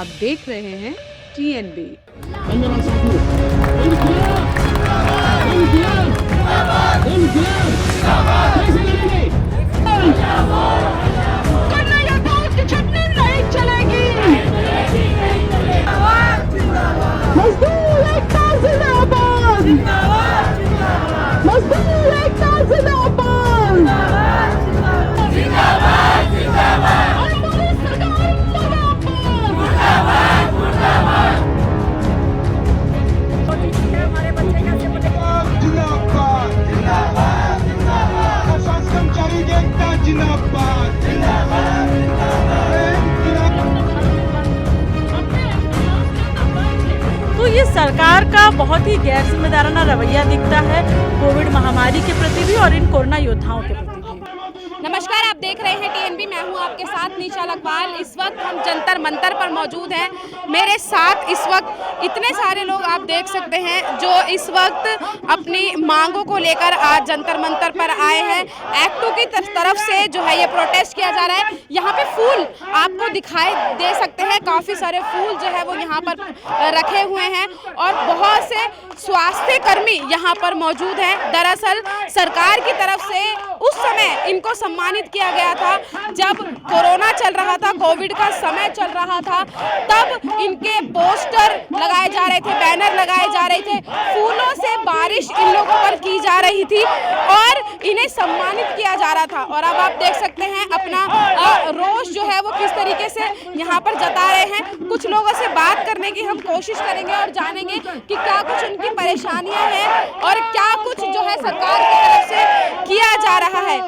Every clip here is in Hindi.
आप देख रहे हैं TNB। तो ये सरकार का बहुत ही गैर जिम्मेदाराना रवैया दिखता है कोविड महामारी के प्रति भी और इन कोरोना योद्धाओं के प्रति भी। नमस्कार, आप देख रहे हैं TNB। मैं हूं आपके साथ निशा लखवाल। इस वक्त हम जंतर मंतर पर मौजूद हैं। मेरे साथ इस वक्त इतने सारे लोग आप देख सकते हैं जो इस वक्त अपनी मांगों को लेकर आज जंतर मंतर पर आए हैं। एक्ट 2 की तरफ से जो है ये प्रोटेस्ट किया जा रहा है। यहाँ पे फूल आपको दिखाई दे सकते हैं, काफ़ी सारे फूल जो है वो यहाँ पर रखे हुए हैं और बहुत से स्वास्थ्य कर्मी यहाँ पर मौजूद हैं। दरअसल सरकार की तरफ से उस समय इनको सम्मानित किया गया था जब कोरोना चल रहा था, कोविड का समय चल रहा था, तब इनके पोस्टर लगाए जा रहे थे, बैनर लगाए जा रहे थे, फूलों से बारिश इन लोगों पर की जा रही थी और इन्हें सम्मानित किया जा रहा था। और अब आप देख सकते हैं अपना रोष जो है वो किस तरीके से यहाँ पर जता रहे हैं। कुछ लोगों से बात करने की हम कोशिश करेंगे और जानेंगे कि क्या कुछ उनकी परेशानियां हैं और क्या कुछ जो है सरकार की तरफ से किया जा रहा है।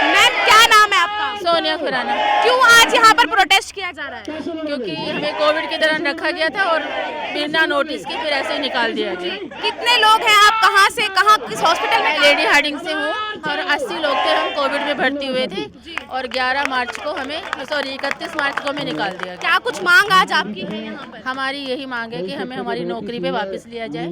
मैम, क्या नाम है आपका? सोनिया खुराना। क्यों आज यहाँ पर प्रोटेस्ट किया जा रहा है? क्योंकि हमें कोविड के दौरान रखा गया था और बिना नोटिस के फिर ऐसे ही निकाल दिया गया। कितने लोग हैं आप? कहाँ से कहाँ, किस हॉस्पिटल में? लेडी हार्डिंग से हूँ और 80 लोग थे, हम कोविड में भर्ती हुए थे और 11 मार्च को हमें 31 मार्च को हमें निकाल दिया गया। क्या कुछ मांग आज आपकी है यहाँ पर? हमारी यही मांग है कि हमें हमारी नौकरी पे वापस लिया जाए,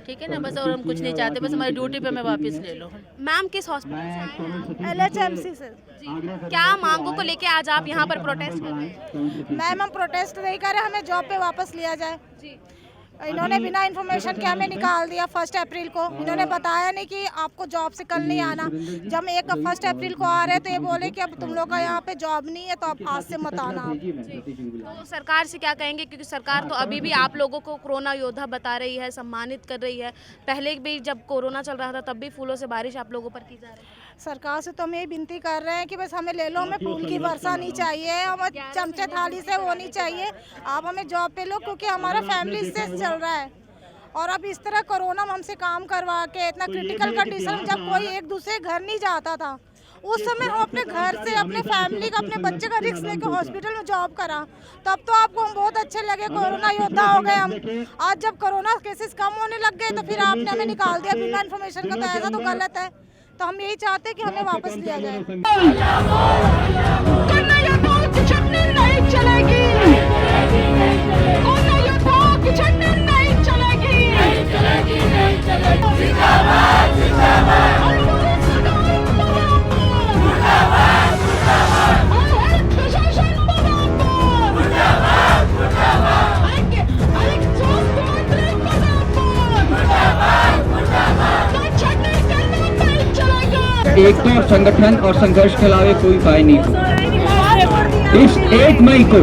ठीक है ना, बस। और हम कुछ नहीं चाहते, बस हमारी ड्यूटी पे हमें वापस ले लो। मैम, किस हॉस्पिटल से आए हैं? LHMC से। क्या मांगों को लेके आज आप यहाँ पर प्रोटेस्ट कर रहे हैं? मैम, हम प्रोटेस्ट नहीं कर रहे, हमें जॉब पे वापस लिया जाए। इन्होंने बिना इन्फॉर्मेशन के हमें निकाल दिया 1 अप्रैल को। इन्होंने बताया नहीं कि आपको जॉब से कल नहीं आना। जब हम 1 अप्रैल को आ रहे तो ये बोले कि अब तुम लोग का यहाँ पे जॉब नहीं है तो अब आज से मत आना। तो सरकार से क्या कहेंगे, क्योंकि सरकार तो अभी भी आप लोगों को कोरोना योद्धा बता रही है, सम्मानित कर रही है। पहले भी जब कोरोना चल रहा था तब भी फूलों से बारिश आप लोगों पर की जा रही है। सरकार से तो हम यही विनती कर रहे हैं कि बस हमें ले लो, हमें फूल की वर्षा नहीं चाहिए, हमें चमचे थाली से वो नहीं चाहिए, आप हमें जॉब पे लो, क्योंकि हमारा फैमिली से चल रहा है। और अब इस तरह कोरोना हमसे काम करवा के इतना क्रिटिकल कंडीशन, जब कोई एक दूसरे घर नहीं जाता था उस समय हम अपने घर से अपने फैमिली का, अपने बच्चे का रिस्क लेके हॉस्पिटल में जॉब करा, तब तो आपको हम बहुत अच्छे लगे, कोरोना योद्धा हो गए हम। आज जब कोरोना केसेस कम होने लग गए तो फिर आपने हमें निकाल दिया बिना इन्फॉर्मेशन का, तो ऐसा तो गलत है। तो हम यही चाहते हैं कि हमें वापस लिया जाए। एक तो संगठन और संघर्ष के अलावा कोई उपाय नहीं होगा। इस 1 मई को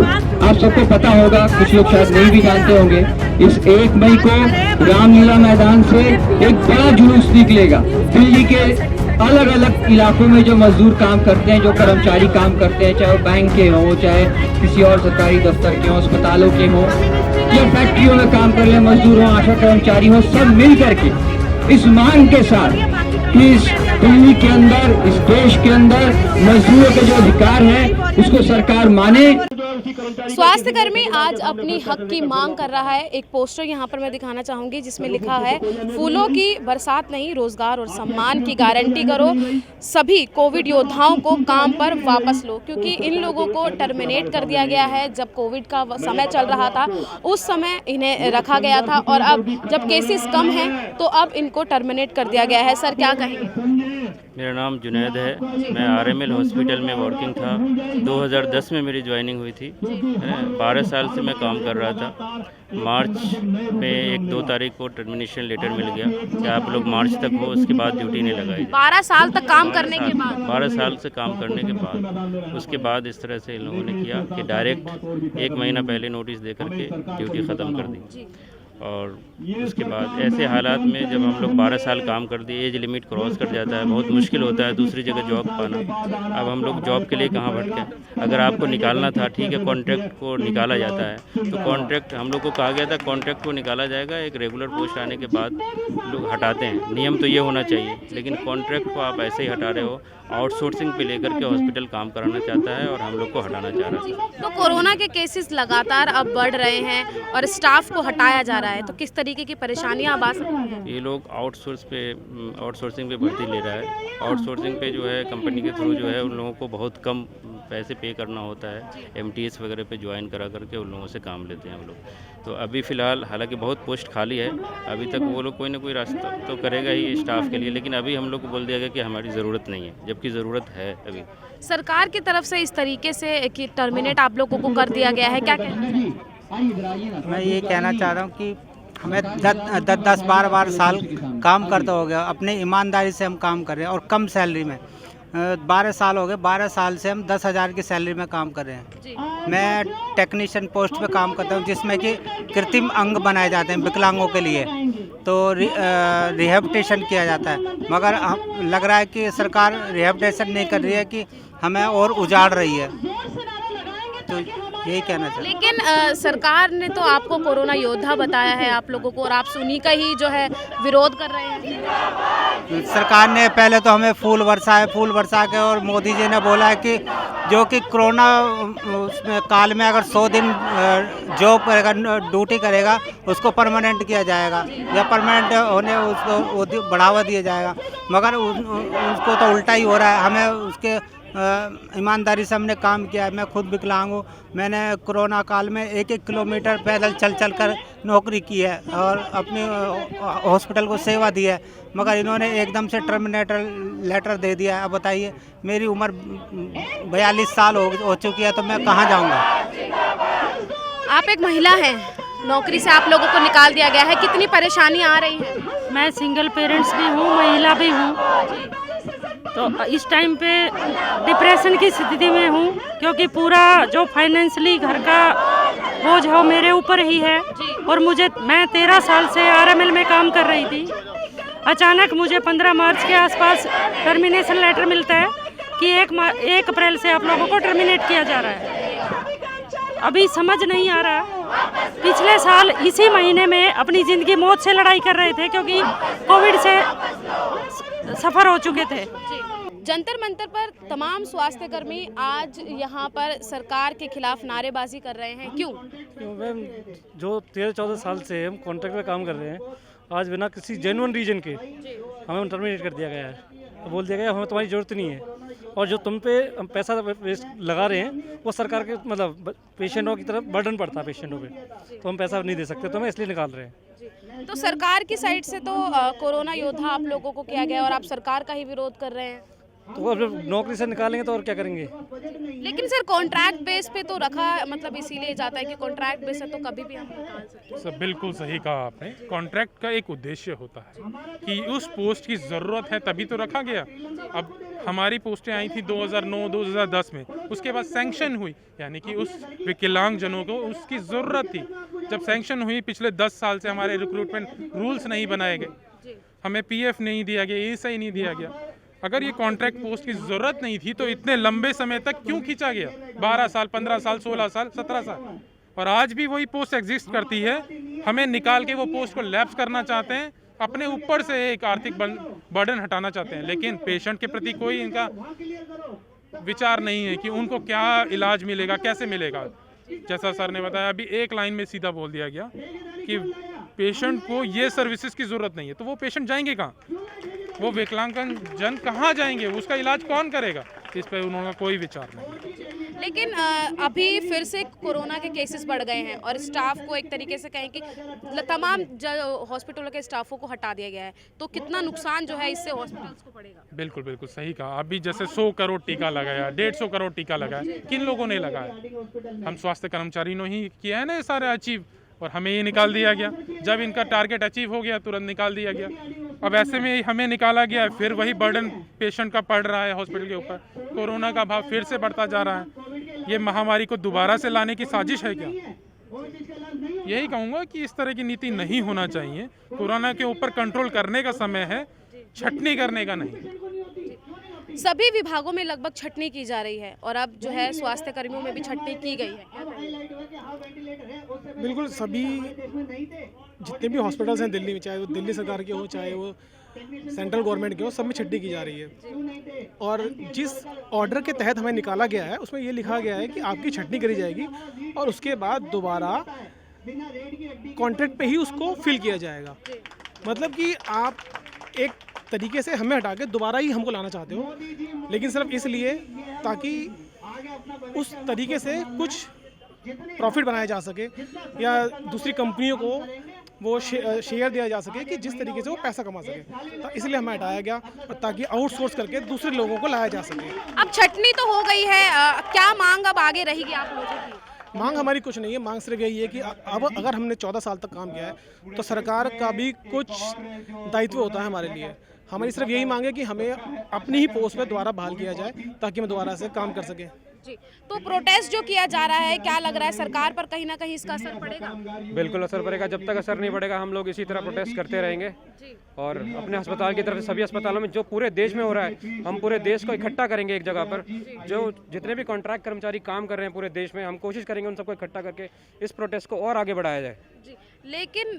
आप सबको पता होगा, कुछ लोग शायद नहीं भी जानते होंगे, इस 1 मई को रामलीला मैदान से एक बड़ा जुलूस निकलेगा। दिल्ली के अलग अलग इलाकों में जो मजदूर काम करते हैं, जो कर्मचारी काम करते हैं, चाहे वो बैंक के हों, चाहे किसी और सरकारी दफ्तर के हों, अस्पतालों के हों या फैक्ट्रियों में काम कर रहे मजदूर हों, आशा कर्मचारी हों, सब मिल करके इस मांग के साथ कि इस दिल्ली के अंदर, इस देश के अंदर मजदूरों के जो अधिकार हैं उसको सरकार माने। स्वास्थ्य कर्मी आज अपनी हक की मांग कर रहा है। एक पोस्टर यहाँ पर मैं दिखाना चाहूँगी जिसमें लिखा है, फूलों की बरसात नहीं, रोजगार और सम्मान की गारंटी करो, सभी कोविड योद्धाओं को काम पर वापस लो। क्योंकि इन लोगों को टर्मिनेट कर दिया गया है। जब कोविड का समय चल रहा था उस समय इन्हें रखा गया था और अब जब केसेस कम हैं तो अब इनको टर्मिनेट कर दिया गया है। सर, क्या कहेंगे? मेरा नाम जुनैद है। मैं आरएमएल हॉस्पिटल में वर्किंग था। 2010 में मेरी ज्वाइनिंग हुई थी। 12 साल से मैं काम कर रहा था। मार्च में 1-2 तारीख को टर्मिनेशन लेटर मिल गया कि आप लोग मार्च तक हो, उसके बाद ड्यूटी नहीं लगाई। 12 साल तक काम करने के बाद 12 साल से काम करने के बाद उसके बाद इस तरह से इन लोगों ने किया कि डायरेक्ट 1 महीना पहले नोटिस दे करके ड्यूटी ख़त्म कर दी। और उसके बाद ऐसे हालात में जब हम लोग 12 साल काम कर दिए, एज लिमिट क्रॉस कर जाता है, बहुत मुश्किल होता है दूसरी जगह जॉब पाना। अब हम लोग जॉब के लिए कहाँ भटकें? अगर आपको निकालना था, ठीक है, कॉन्ट्रैक्ट को निकाला जाता है, तो कॉन्ट्रैक्ट हम लोग को कहा गया था कॉन्ट्रैक्ट को निकाला जाएगा, एक रेगुलर पोस्ट आने के बाद लोग हटाते हैं। नियम तो ये होना चाहिए, लेकिन कॉन्ट्रैक्ट को आप ऐसे ही हटा रहे हो। आउटसोर्सिंग पे लेकर के हॉस्पिटल काम कराना चाहता है और हम लोग को हटाना चाह रहा है। तो कोरोना के केसेस लगातार अब बढ़ रहे हैं और स्टाफ को हटाया जा रहा है, तो किस तरीके की परेशानियां अब आ सकती हैं? ये लोग आउटसोर्सिंग पे भर्ती ले रहा है। आउटसोर्सिंग पे जो है कंपनी के थ्रू जो है उन लोगों को बहुत कम पैसे पे करना होता है। MTS वगैरह पे ज्वाइन करा करके उन लोगों से काम लेते हैं हम लोग। तो अभी फ़िलहाल हालांकि बहुत पोस्ट खाली है, अभी तक वो लोग कोई ना कोई रास्ता तो करेगा ही स्टाफ के लिए, लेकिन अभी हम लोग को बोल दिया गया कि हमारी ज़रूरत नहीं है, जबकि ज़रूरत है। अभी सरकार की तरफ से इस तरीके से कि टर्मिनेट आप लोगों को कर दिया गया है, क्या कहना है? मैं ये कहना चाह रहा हूँ कि हमें 10-12 साल काम करते हो गया, अपनी ईमानदारी से हम काम कर रहे हैं और कम सैलरी में। 12 साल हो गए, 12 साल से हम 10,000 की सैलरी में काम कर रहे हैं। मैं टेक्नीशियन पोस्ट पे काम करता हूँ, जिसमें कि कृत्रिम अंग बनाए जाते हैं विकलांगों के लिए, तो रिहेबिलिटेशन किया जाता है। मगर लग रहा है कि सरकार रिहेबिलिटेशन नहीं कर रही है, कि हमें और उजाड़ रही है। तो यही कहना चाहिए। लेकिन सरकार ने तो आपको कोरोना योद्धा बताया है आप लोगों को, और आप उन्हीं का ही जो है विरोध कर रहे हैं। सरकार ने पहले तो हमें फूल बरसा के, और मोदी जी ने बोला है कि जो कि कोरोना काल में अगर 100 दिन जॉब करेगा, ड्यूटी करेगा, उसको परमानेंट किया जाएगा या परमानेंट होने उसको बढ़ावा दिया जाएगा। मगर उसको तो उल्टा ही हो रहा है। हमें उसके ईमानदारी से हमने काम किया है। मैं खुद विकलांग हूँ। मैंने कोरोना काल में 1-1 किलोमीटर पैदल चल कर नौकरी की है और अपने हॉस्पिटल को सेवा दी है, मगर इन्होंने एकदम से टर्मिनेटर लेटर दे दिया है। अब बताइए, मेरी उम्र 42 साल हो चुकी है, तो मैं कहाँ जाऊँगा? आप एक महिला हैं, नौकरी से आप लोगों को निकाल दिया गया है, कितनी परेशानी आ रही है? मैं सिंगल पेरेंट्स भी हूँ, महिला भी हूँ, तो इस टाइम पे डिप्रेशन की स्थिति में हूँ, क्योंकि पूरा जो फाइनेंशियली घर का बोझ है वो मेरे ऊपर ही है। और मैं 13 साल से आरएमएल में काम कर रही थी। अचानक मुझे 15 मार्च के आसपास टर्मिनेशन लेटर मिलता है कि 1 अप्रैल से आप लोगों को टर्मिनेट किया जा रहा है। अभी समझ नहीं आ रहा। पिछले साल इसी महीने में अपनी ज़िंदगी मौत से लड़ाई कर रहे थे, क्योंकि कोविड से सफ़र हो चुके थे। जंतर मंतर पर तमाम स्वास्थ्यकर्मी आज यहाँ पर सरकार के खिलाफ नारेबाजी कर रहे हैं। क्यों? मैम, जो 13-14 साल से हम कॉन्ट्रैक्ट में काम कर रहे हैं, आज बिना किसी जेन्युइन रीजन के हमें टर्मिनेट कर दिया गया है। तो बोल दिया गया हमें तुम्हारी ज़रूरत नहीं है, और जो तुम पे हम पैसा वेस्ट लगा रहे हैं वो सरकार के मतलब पेशेंटों की तरफ बर्डन पड़ता है पेशेंटों पे, तो हम पैसा नहीं दे सकते, तो हमें इसलिए निकाल रहे हैं। तो सरकार की साइड से तो कोरोना योद्धा आप लोगों को किया गया और आप सरकार का ही विरोध कर रहे हैं। तो अब नौकरी से निकालेंगे तो और क्या करेंगे? लेकिन सर कॉन्ट्रैक्ट बेस पे तो रखा, मतलब इसीलिए जाता है कि कॉन्ट्रैक्ट बेस है तो कभी भी हम निकाल सकते हैं। सर बिल्कुल सही कहा आपने। कॉन्ट्रैक्ट का एक उद्देश्य होता है कि उस पोस्ट की ज़रूरत है तभी तो रखा गया। अब हमारी पोस्टें आई थी 2009-2010 में, उसके बाद सैंक्शन हुई, यानी कि उस विकलांग जनों को उसकी ज़रूरत थी। जब सैंक्शन हुई, पिछले 10 साल से हमारे रिक्रूटमेंट रूल्स नहीं बनाए गए, हमें PF नहीं दिया गया, ESI नहीं दिया गया। अगर ये कॉन्ट्रैक्ट पोस्ट की ज़रूरत नहीं थी तो इतने लंबे समय तक क्यों खींचा गया? 12 साल, 15 साल, 16 साल, 17 साल, और आज भी वही पोस्ट एग्जिस्ट करती है। हमें निकाल के वो पोस्ट को लैप्स करना चाहते हैं, अपने ऊपर से एक आर्थिक बर्डन हटाना चाहते हैं, लेकिन पेशेंट के प्रति कोई इनका विचार नहीं है कि उनको क्या इलाज मिलेगा, कैसे मिलेगा। जैसा सर ने बताया, अभी एक लाइन में सीधा बोल दिया गया कि पेशेंट को ये सर्विसेज की ज़रूरत नहीं है, तो वो पेशेंट जाएंगे कहाँ? वो विकलांगजन कहाँ जाएंगे? उसका इलाज कौन करेगा? इस पर उन्होंने कोई विचार नहीं। लेकिन अभी फिर से कोरोना के केसेस बढ़ गए हैं और स्टाफ को एक तरीके से कहें कि तमाम हॉस्पिटलों के स्टाफों को हटा दिया गया है, तो कितना नुकसान जो है इससे हॉस्पिटल्स को पड़ेगा? बिल्कुल बिल्कुल सही कहा। अभी जैसे 100 करोड़ टीका लगाया, 150 करोड़ टीका लगाया, किन लोगों ने लगाया? हम स्वास्थ्य कर्मचारी ने ही किया है ना ये सारे अचीव, और हमें ये निकाल दिया गया। जब इनका टारगेट अचीव हो गया तुरंत निकाल दिया गया। अब ऐसे में हमें निकाला गया, फिर वही बर्डन पेशेंट का पड़ रहा है हॉस्पिटल के ऊपर। कोरोना का भाव फिर से बढ़ता जा रहा है। ये महामारी को दोबारा से लाने की साजिश है क्या? यही कहूँगा कि इस तरह की नीति नहीं होना चाहिए। कोरोना के ऊपर कंट्रोल करने का समय है, छटनी करने का नहीं। सभी विभागों में लगभग छटनी की जा रही है और अब जो है स्वास्थ्य कर्मियों में भी छटनी की गई है। बिल्कुल, सभी जितने भी हॉस्पिटल्स हैं दिल्ली में, चाहे वो दिल्ली सरकार के हो चाहे वो सेंट्रल गवर्नमेंट के हो, सब में छटनी की जा रही है। और जिस ऑर्डर के तहत हमें निकाला गया है उसमें ये लिखा गया है कि आपकी छटनी करी जाएगी और उसके बाद दोबारा कॉन्ट्रैक्ट पे ही उसको फिल किया जाएगा। मतलब कि आप एक तरीके से हमें हटा के दोबारा ही हमको लाना चाहते हो, लेकिन सिर्फ इसलिए ताकि उस तरीके से कुछ प्रॉफिट बनाया जा सके या दूसरी कंपनियों को वो शेयर दिया जा सके कि जिस तरीके से वो पैसा कमा सके। तो इसलिए हमें हटाया गया ताकि आउटसोर्स करके दूसरे लोगों को लाया जा सके। अब छटनी तो हो गई है, क्या मांग अब आगे रहेगी आप लोगों की? मांग हमारी कुछ नहीं है, मांग सिर्फ यही है कि अब अगर हमने 14 साल तक काम किया है तो सरकार का भी कुछ दायित्व होता है हमारे लिए। हमारी सिर्फ यही मांग है कि हमें अपनी ही पोस्ट पे दोबारा बहाल किया जाए ताकि हम दोबारा से काम कर सकें। जी, तो प्रोटेस्ट जो किया जा रहा है, क्या लग रहा है सरकार पर कहीं ना कहीं इसका असर पड़ेगा? बिल्कुल असर पड़ेगा। जब तक असर नहीं पड़ेगा हम लोग इसी तरह प्रोटेस्ट करते रहेंगे और अपने अस्पताल की तरफ से सभी अस्पतालों में जो पूरे देश में हो रहा है, हम पूरे देश को इकट्ठा करेंगे एक जगह पर। जो जितने भी कॉन्ट्रैक्ट कर्मचारी काम कर रहे हैं पूरे देश में, हम कोशिश करेंगे उन सबको इकट्ठा करके इस प्रोटेस्ट को और आगे बढ़ाया जाए। जी, लेकिन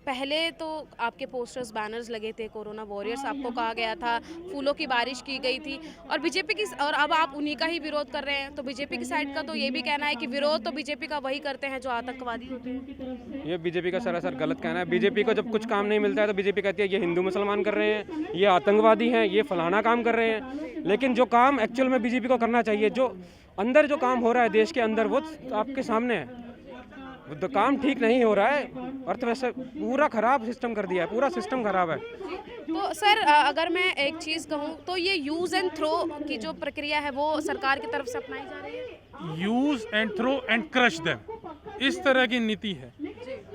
पहले तो आपके पोस्टर्स बैनर्स लगे थे, कोरोना वॉरियर्स आपको कहा गया था, फूलों की बारिश की गई थी और बीजेपी की, और अब आप उन्हीं का ही विरोध कर रहे हैं। तो बीजेपी की साइड का तो ये भी कहना है कि विरोध तो बीजेपी का वही करते हैं जो आतंकवादी होते हैं। ये बीजेपी का सरासर गलत कहना है। बीजेपी को जब कुछ काम नहीं मिलता है तो बीजेपी कहती है ये हिंदू मुसलमान कर रहे हैं, ये आतंकवादी हैं, ये फलाना काम कर रहे हैं। लेकिन जो काम एक्चुअल में बीजेपी को करना चाहिए, जो अंदर जो काम हो रहा है देश के अंदर, वो आपके सामने है। तो काम ठीक नहीं हो रहा है, अर्थव्यवस्था पूरा खराब सिस्टम कर दिया है, पूरा सिस्टम खराब है। तो सर अगर मैं एक चीज़ कहूँ तो ये यूज़ एंड थ्रो की जो प्रक्रिया है वो सरकार की तरफ से अपनाई जा रही है। Use and throw and crush them, इस तरह की नीति है।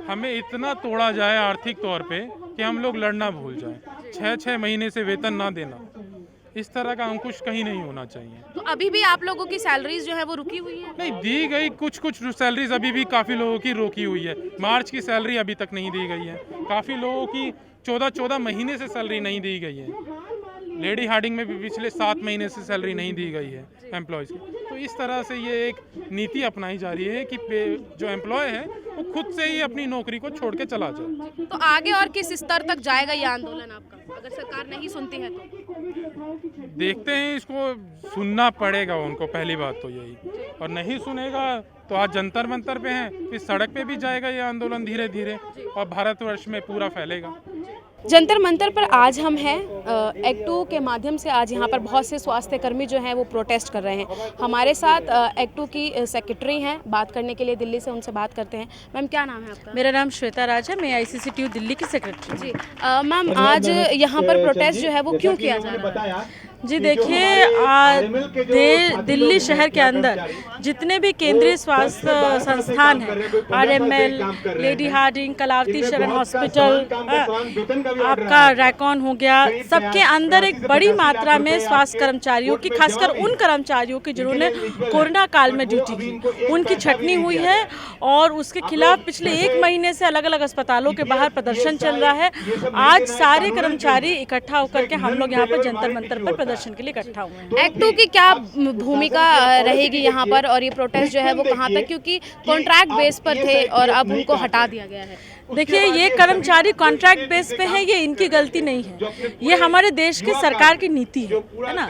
हमें इतना तोड़ा जाए आर्थिक तौर पे कि हम लोग लड़ना भूल जाएं, 6-6 महीने से वेतन ना देना, इस तरह का अंकुश कहीं नहीं होना चाहिए। तो अभी भी आप लोगों की सैलरीज जो है वो रुकी हुई है? नहीं दी गई, कुछ सैलरीज अभी भी काफ़ी लोगों की रोकी हुई है। मार्च की सैलरी अभी तक नहीं दी गई है। काफ़ी लोगों की 14 महीने से सैलरी नहीं दी गई है। लेडी हार्डिंग में भी पिछले 7 महीने से सैलरी नहीं दी गई है एम्प्लॉयज़ की। तो इस तरह से ये एक नीति अपनाई जा रही है कि जो एम्प्लॉय है वो खुद से ही अपनी नौकरी को छोड़ के चला जाए। तो आगे और किस स्तर तक जाएगा ये आंदोलन आपका, अगर सरकार नहीं सुनती है तो? देखते हैं, इसको सुनना पड़ेगा उनको, पहली बात तो यही। और नहीं सुनेगा तो आज जंतर मंतर पे हैं, फिर सड़क पे भी जाएगा ये आंदोलन धीरे धीरे और भारतवर्ष में पूरा फैलेगा। जंतर मंतर पर आज हम हैं, एक्ट 2 के माध्यम से आज यहाँ पर बहुत से स्वास्थ्य कर्मी जो हैं वो प्रोटेस्ट कर रहे हैं। हमारे साथ एक्ट 2 की सेक्रेटरी हैं, बात करने के लिए दिल्ली से उनसे बात करते हैं। मैम क्या नाम है आपका? मेरा नाम श्वेता राज है, मैं ICCTU दिल्ली की सेक्रेटरी। जी मैम, आज यहाँ पर प्रोटेस्ट जो है वो क्यों किया जा रहा है? जी देखिए, दिल्ली शहर के अंदर जितने भी केंद्रीय स्वास्थ्य संस्थान हैं, RML, लेडी हार्डिंग, कलावती शरण हॉस्पिटल, आपका रैकॉन हो गया, सबके अंदर एक बड़ी मात्रा में स्वास्थ्य कर्मचारियों की, खासकर उन कर्मचारियों की जिन्होंने कोरोना काल में ड्यूटी की, उनकी छटनी हुई है और उसके खिलाफ पिछले 1 महीने से अलग अलग अस्पतालों के बाहर प्रदर्शन चल रहा है। आज सारे कर्मचारी इकट्ठा होकर के हम लोग यहाँ पर जंतर मंतर पर प्रदर्शन के लिए इकट्ठा हुए हैं। एक्ट 2 की क्या भूमिका रहेगी यहाँ पर और ये प्रोटेस्ट जो है वो कहाँ तक, क्योंकि कॉन्ट्रैक्ट बेस पर थे और अब उनको हटा दिया गया है? देखिए, ये कर्मचारी कॉन्ट्रैक्ट बेस पे है, ये इनकी गलती नहीं है, ये हमारे देश की सरकार की नीति है ना।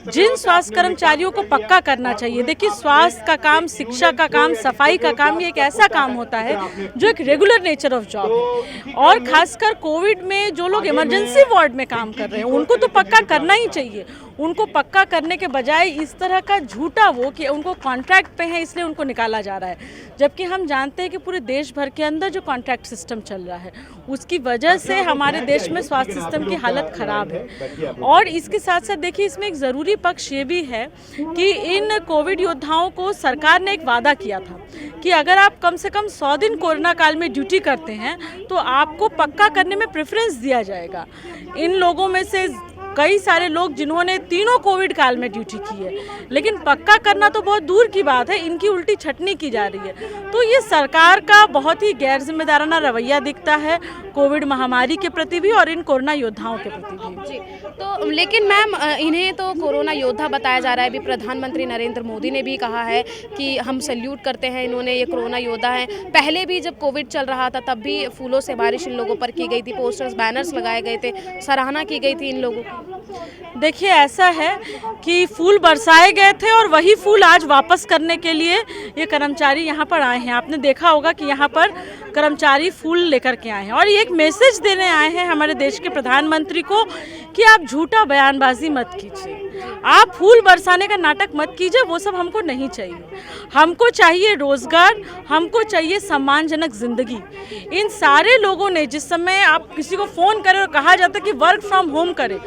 जिन स्वास्थ्य कर्मचारियों को पक्का करना चाहिए, देखिए स्वास्थ्य का काम, शिक्षा का काम, सफाई का काम, ये एक ऐसा काम होता है जो एक रेगुलर नेचर ऑफ जॉब है। और खासकर कोविड में जो लोग इमरजेंसी वार्ड में काम कर रहे हैं उनको तो पक्का करना ही चाहिए। उनको पक्का करने के बजाय इस तरह का झूठा वो कि उनको कॉन्ट्रैक्ट पे है इसलिए उनको निकाला जा रहा है, जबकि हम जानते हैं कि पूरे देश भर के अंदर जो कॉन्ट्रैक्ट सिस्टम चल रहा है उसकी वजह से हमारे देश में स्वास्थ्य सिस्टम की हालत ख़राब है। और इसके साथ साथ देखिए, इसमें एक ज़रूरी पक्ष ये भी है कि इन कोविड योद्धाओं को सरकार ने एक वादा किया था कि अगर आप कम से कम 100 दिन कोरोना काल में ड्यूटी करते हैं तो आपको पक्का करने में प्रेफरेंस दिया जाएगा। इन लोगों में से कई सारे लोग जिन्होंने तीनों कोविड काल में ड्यूटी की है, लेकिन पक्का करना तो बहुत दूर की बात है, इनकी उल्टी छटनी की जा रही है। तो ये सरकार का बहुत ही गैर जिम्मेदाराना रवैया दिखता है कोविड महामारी के प्रति भी और इन कोरोना योद्धाओं के प्रति भी। जी, तो लेकिन मैम, इन्हें तो कोरोना योद्धा बताया जा रहा है। अभी प्रधानमंत्री नरेंद्र मोदी ने भी कहा है कि हम सैल्यूट करते हैं इन्होंने, ये कोरोना योद्धा हैं। पहले भी जब कोविड चल रहा था तब भी फूलों से बारिश इन लोगों पर की गई थी, पोस्टर्स, बैनर्स लगाए गए थे, सराहना की गई थी इन लोगों की। देखिए, ऐसा है कि फूल बरसाए गए थे और वही फूल आज वापस करने के लिए ये कर्मचारी यहाँ पर आए हैं। आपने देखा होगा कि यहाँ पर कर्मचारी फूल लेकर के आए हैं और ये एक मैसेज देने आए हैं हमारे देश के प्रधानमंत्री को कि आप झूठा बयानबाजी मत कीजिए, आप फूल बरसाने का नाटक मत कीजिए, वो सब हमको नहीं चाहिए। हमको चाहिए रोजगार, हमको चाहिए सम्मानजनक जिंदगी। इन सारे लोगों ने, जिस समय आप किसी को फ़ोन करें और कहा जाता है कि वर्क फ्रॉम होम करें,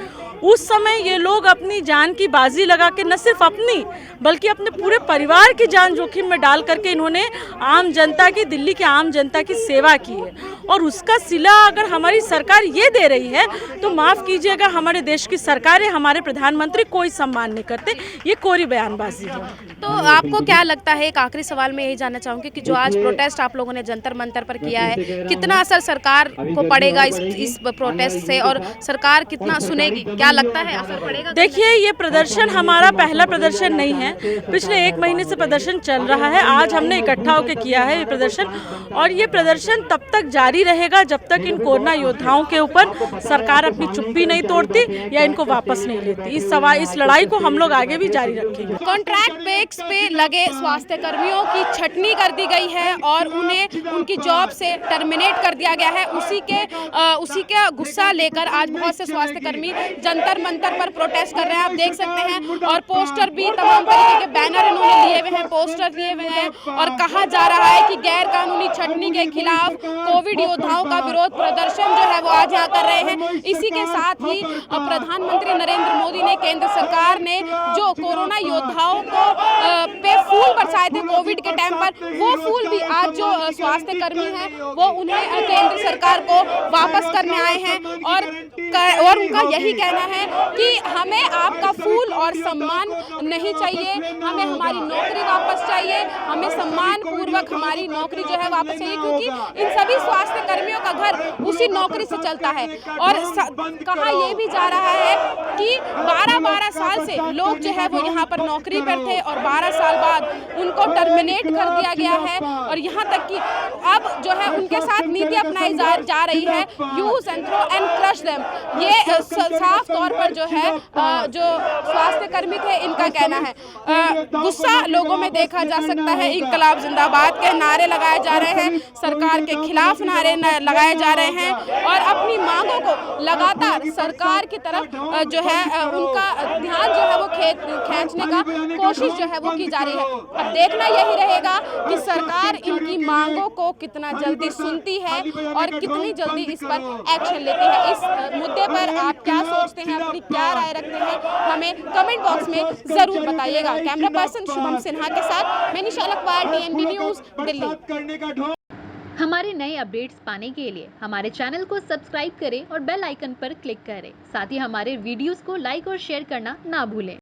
उस समय ये लोग अपनी जान की बाजी लगा के न सिर्फ अपनी बल्कि अपने पूरे परिवार की जान जोखिम में डाल करके इन्होंने आम जनता की, दिल्ली के आम जनता की सेवा की है। और उसका सिला अगर हमारी सरकार ये दे रही है तो माफ़ कीजिएगा, हमारे देश की सरकारें, हमारे प्रधानमंत्री कोई सम्मान नहीं करते, ये कोरी बयानबाजी है। तो आपको क्या लगता है, एक आखिरी सवाल मैं यही जानना चाहूँगी कि जो आज प्रोटेस्ट आप लोगों ने जंतर मंतर पर किया है, कितना असर सरकार को पड़ेगा इस प्रोटेस्ट से और सरकार कितना सुनेगी, क्या लगता है असर पड़ेगा? देखिए, ये प्रदर्शन हमारा पहला प्रदर्शन नहीं है, पिछले 1 महीने से प्रदर्शन चल रहा है। आज हमने इकट्ठा होकर किया है ये प्रदर्शन और ये प्रदर्शन तब तक जारी रहेगा जब तक इन कोरोना योद्धाओं के ऊपर सरकार अपनी चुप्पी नहीं तोड़ती या इनको वापस नहीं लेती। इस लड़ाई को हम लोग आगे भी जारी रखेंगे। कॉन्ट्रैक्ट बेस पे लगे स्वास्थ्य कर्मियों की छटनी कर दी गई है और उन्हें उनकी जॉब से टर्मिनेट कर दिया गया है। उसी का गुस्सा लेकर आज बहुत से स्वास्थ्य कर्मी जंतर मंतर पर प्रोटेस्ट कर रहे हैं, आप देख सकते हैं। और पोस्टर भी, तमाम तरीके के बैनर इन्होंने लिए हुए हैं, पोस्टर लिए हुए हैं और कहा जा रहा है कि गैर कानूनी छटनी के खिलाफ कोविड योद्धाओं का विरोध प्रदर्शन जो है वो आज यहाँ कर रहे हैं। इसी के साथ ही प्रधानमंत्री नरेंद्र मोदी ने, केंद्र सरकार ने जो कोरोना योद्धाओं को पे फूल बरसाए थे कोविड के टाइम पर, वो फूल भी आज जो स्वास्थ्य कर्मी हैं वो उन्हें केंद्र सरकार को वापस करने आए हैं और उनका यही कहना है कि हमें आपका फूल और सम्मान नहीं चाहिए, हमें हमारी नौकरी वापस चाहिए, हमें सम्मान पूर्वक हमारी नौकरी जो है वापस चाहिए, क्योंकि इन सभी स्वास्थ्य कर्मियों का घर उसी नौकरी से चलता है। और कहा यह भी जा रहा है कि 12-12 साल से लोग जो है वो यहाँ पर नौकरी पर थे और 12 साल बाद उनको टर्मिनेट कर दिया गया है और यहाँ तक कि अब जो है उनके साथ नीति अपनाई जा रही है, use and throw and crush them. ये साफ तौर पर जो है जो स्वास्थ्य कर्मी थे इनका कहना है। गुस्सा लोगों में देखा जा सकता है, इंकलाब जिंदाबाद के नारे लगाए जा रहे हैं, सरकार के खिलाफ नारे लगाए जा रहे हैं और अपनी मांगों को लगातार सरकार की तरफ जो है उनका ध्यान जो है वो खींचने का कोशिश जो है वो की जा रही है। अब देखना यही रहेगा कि सरकार इनकी मांगों को कितना जल्दी सुनती है और कितनी जल्दी इस पर एक्शन लेती है। इस मुद्दे पर आप क्या सोचते हैं, अपनी क्या राय रखते हैं, हमें कमेंट बॉक्स में जरूर बताइएगा। कैमरा पर्सन शुभम सिन्हा के साथ मैं निशा लखवार, TNB न्यूज़, दिल्ली। हमारे नए अपडेट्स पाने के लिए हमारे चैनल को सब्सक्राइब करें और बेल आइकन पर क्लिक करें। साथ ही हमारे वीडियोस को लाइक और शेयर करना ना भूलें।